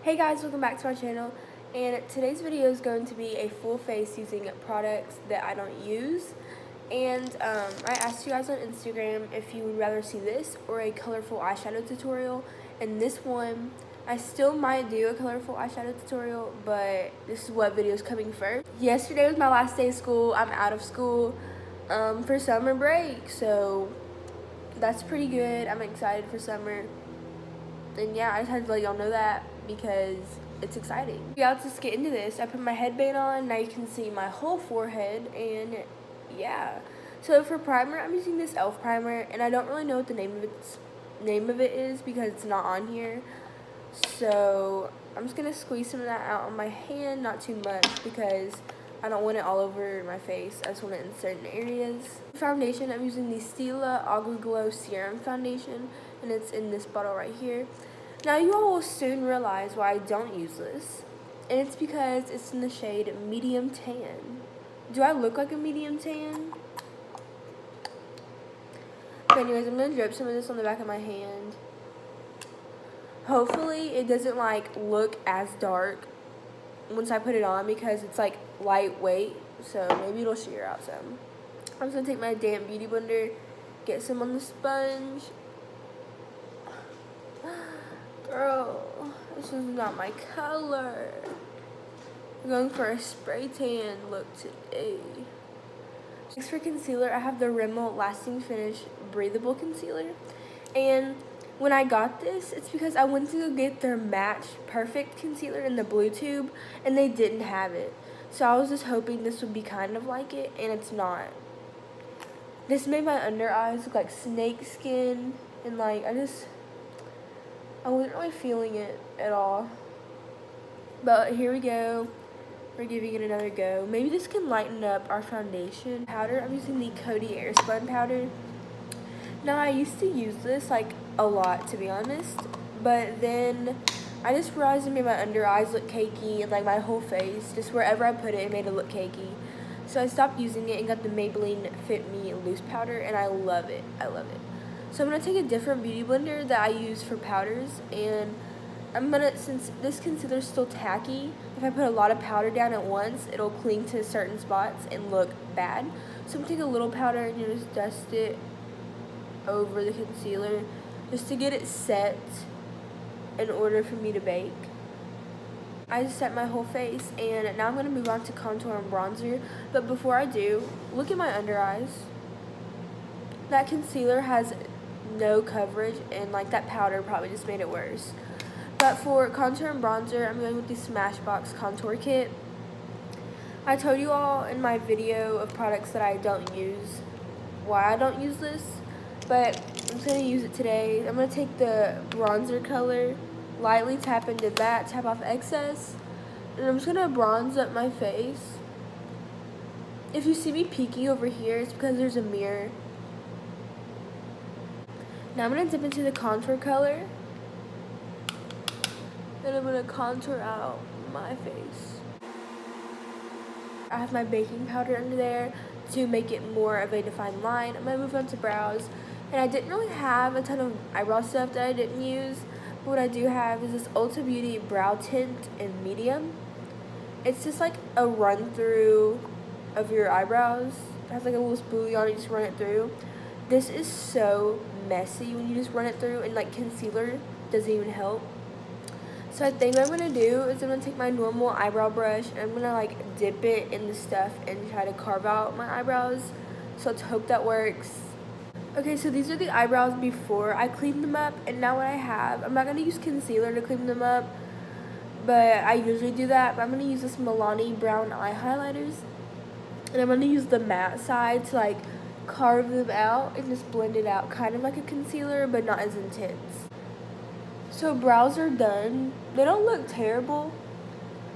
Hey guys, welcome back to my channel, and today's video is going to be a full face using products that I don't use. And I asked you guys on Instagram if you would rather see this or a colorful eyeshadow tutorial, and this one I still might do a colorful eyeshadow tutorial, but this is what video is coming first. Yesterday was my last day of school. I'm out of school for summer break, so that's pretty good. I'm excited for summer. And yeah, I just had to let y'all know that because it's exciting. Yeah, let's just get into this. I put my headband on, now you can see my whole forehead, and yeah. So for primer, I'm using this e.l.f. primer, and I don't really know what the name of it is because it's not on here. So I'm just gonna squeeze some of that out on my hand, not too much because I don't want it all over my face. I just want it in certain areas. Foundation, I'm using the Stila Agua Glow Serum Foundation, and it's in this bottle right here. Now you all will soon realize why I don't use this, and it's because it's in the shade Medium Tan. Do I look like a medium tan? But anyways, I'm going to drip some of this on the back of my hand. Hopefully it doesn't like look as dark once I put it on because it's like lightweight, so maybe it'll sheer out some. I'm just going to take my damp beauty blender, get some on the sponge. Girl, this is not my color. I'm going for a spray tan look today. Next for concealer, I have the Rimmel Lasting Finish Breathable Concealer. And when I got this, it's because I went to go get their Match Perfect Concealer in the blue tube, and they didn't have it. So I was just hoping this would be kind of like it, and it's not. This made my under eyes look like snake skin, and like, I wasn't really feeling it at all. But here we go. We're giving it another go. Maybe this can lighten up our foundation. Powder, I'm using the Coty Airspun powder. Now, I used to use this like a lot, to be honest. But then I just realized it made my under eyes look cakey and like my whole face. Just wherever I put it, it made it look cakey. So I stopped using it and got the Maybelline Fit Me Loose Powder, and I love it. I love it. So I'm going to take a different beauty blender that I use for powders, and I'm going to, since this concealer is still tacky, if I put a lot of powder down at once, it'll cling to certain spots and look bad. So I'm going to take a little powder and just dust it over the concealer just to get it set in order for me to bake. I just set my whole face, and now I'm going to move on to contour and bronzer. But before I do, look at my under eyes. That concealer has no coverage, and like that powder probably just made it worse. But for contour and bronzer, I'm going with the Smashbox Contour Kit. I told you all in my video of products that I don't use why I don't use this, but I'm just going to use it today. I'm going to take the bronzer color, lightly tap into that, tap off excess, and I'm just going to bronze up my face. If you see me peeking over here, it's because there's a mirror. Now I'm going to dip into the contour color, and I'm going to contour out my face. I have my baking powder under there to make it more of a defined line. I'm going to move on to brows, and I didn't really have a ton of eyebrow stuff that I didn't use, but what I do have is this Ulta Beauty Brow Tint in medium. It's just like a run through of your eyebrows. It has like a little spoolie on it, you just run it through. This is so messy when you just run it through, and like concealer doesn't even help. So I think what I'm going to do is I'm going to take my normal eyebrow brush, and I'm going to like dip it in the stuff and try to carve out my eyebrows. So let's hope that works. Okay, so these are the eyebrows before I cleaned them up, and now what I have, I'm not going to use concealer to clean them up, but I usually do that. But I'm going to use this Milani brown eye highlighters, and I'm going to use the matte side to like carve them out and just blend it out, kind of like a concealer, but not as intense. So brows are done. They don't look terrible,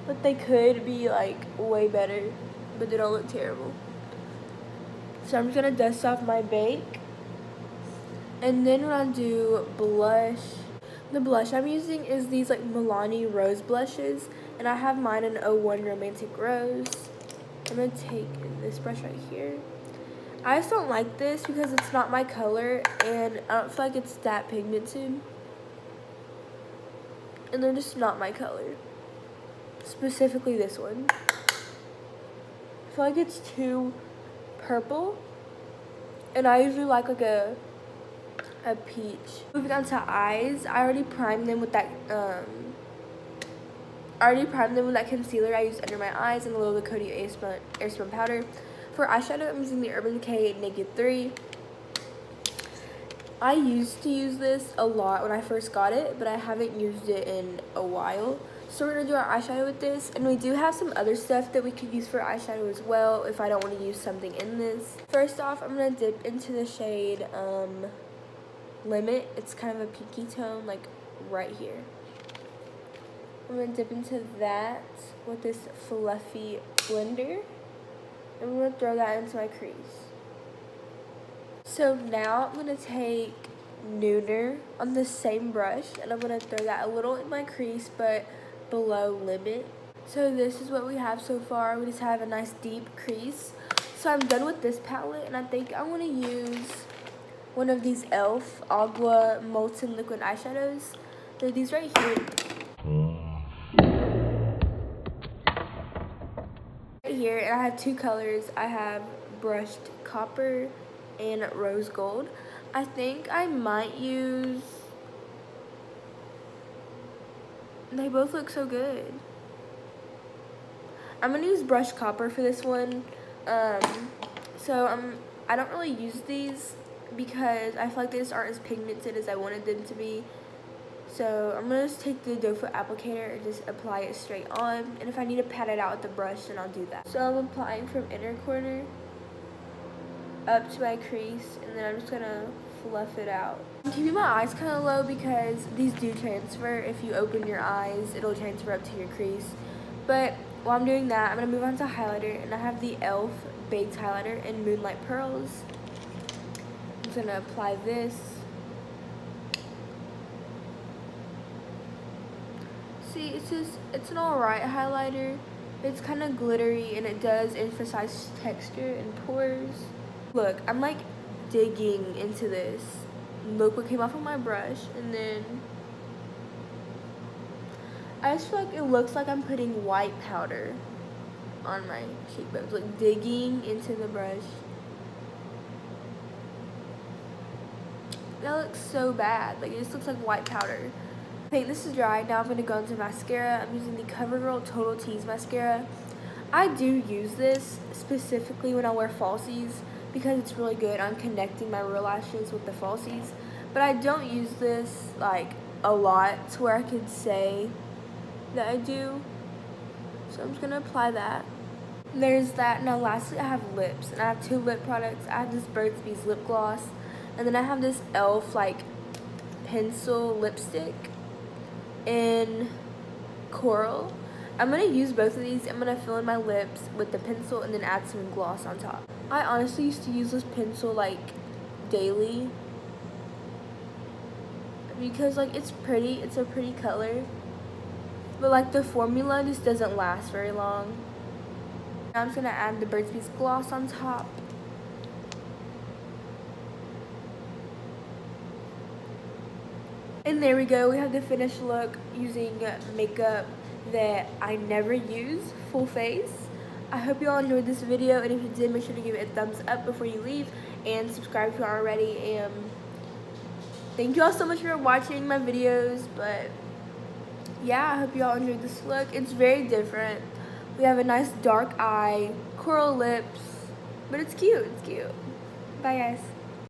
but they could be like way better, but they don't look terrible. So I'm just gonna dust off my bake, and then when I do blush, the blush I'm using is these like Milani Rose blushes, and I have mine in 01 Romantic Rose. I'm gonna take this brush right here. I just don't like this because it's not my color, and I don't feel like it's that pigmented. and they're just not my color. Specifically this one. I feel like it's too purple, and I usually like a peach. Moving on to eyes, I already primed them with that concealer I used under my eyes and a little Cody Airspun powder. For eyeshadow, I'm using the Urban Decay Naked 3. I used to use this a lot when I first got it, but I haven't used it in a while. So we're going to do our eyeshadow with this. And we do have some other stuff that we could use for eyeshadow as well if I don't want to use something in this. First off, I'm going to dip into the shade Limit. It's kind of a pinky tone, like right here. I'm going to dip into that with this fluffy blender. And I'm going to throw that into my crease. So now I'm going to take Nooner on the same brush, and I'm going to throw that a little in my crease, but below Limit. So this is what we have so far. We just have a nice deep crease. So I'm done with this palette, and I think I want to use one of these e.l.f. Agua Molten Liquid Eyeshadows. They're these right here. Right here, and I have two colors. I have brushed copper and rose gold. I think I might use, they both look so good. I'm gonna use brushed copper for this one. I don't really use these because I feel like they just aren't as pigmented as I wanted them to be. So I'm gonna just take the doe foot applicator and just apply it straight on. And if I need to pat it out with the brush, then I'll do that. So I'm applying from inner corner up to my crease, and then I'm just gonna fluff it out. I'm keeping my eyes kind of low because these do transfer. If you open your eyes, it'll transfer up to your crease. But while I'm doing that, I'm gonna move on to highlighter, and I have the e.l.f. Baked Highlighter in Moonlight Pearls. I'm just gonna apply this. See, it's an alright highlighter. It's kind of glittery, and it does emphasize texture and pores. Look, I'm like digging into this. Look what came off of my brush, and then I just feel like it looks like I'm putting white powder on my cheekbones, like digging into the brush. That looks so bad. Like, it just looks like white powder. Okay, this is dry. Now I'm going to go into mascara. I'm using the CoverGirl Total Tease mascara. I do use this specifically when I wear falsies because it's really good on connecting my real lashes with the falsies. But I don't use this like a lot to where I could say that I do. So I'm just going to apply that. There's that. Now lastly, I have lips, and I have two lip products. I have this Burt's Bees lip gloss, and then I have this e.l.f. like pencil lipstick in Coral. I'm going to use both of these. I'm going to fill in my lips with the pencil and then add some gloss on top. I honestly used to use this pencil like daily because like it's pretty. It's a pretty color. But like the formula just doesn't last very long. Now I'm just going to add the Burt's Bees gloss on top. And there we go. We have the finished look using makeup that I never use, full face. I hope you all enjoyed this video, and if you did, make sure to give it a thumbs up before you leave and subscribe if you aren't already. And thank you all so much for watching my videos. But yeah, I hope you all enjoyed this look. It's very different. We have a nice dark eye, coral lips, but it's cute. It's cute. Bye guys.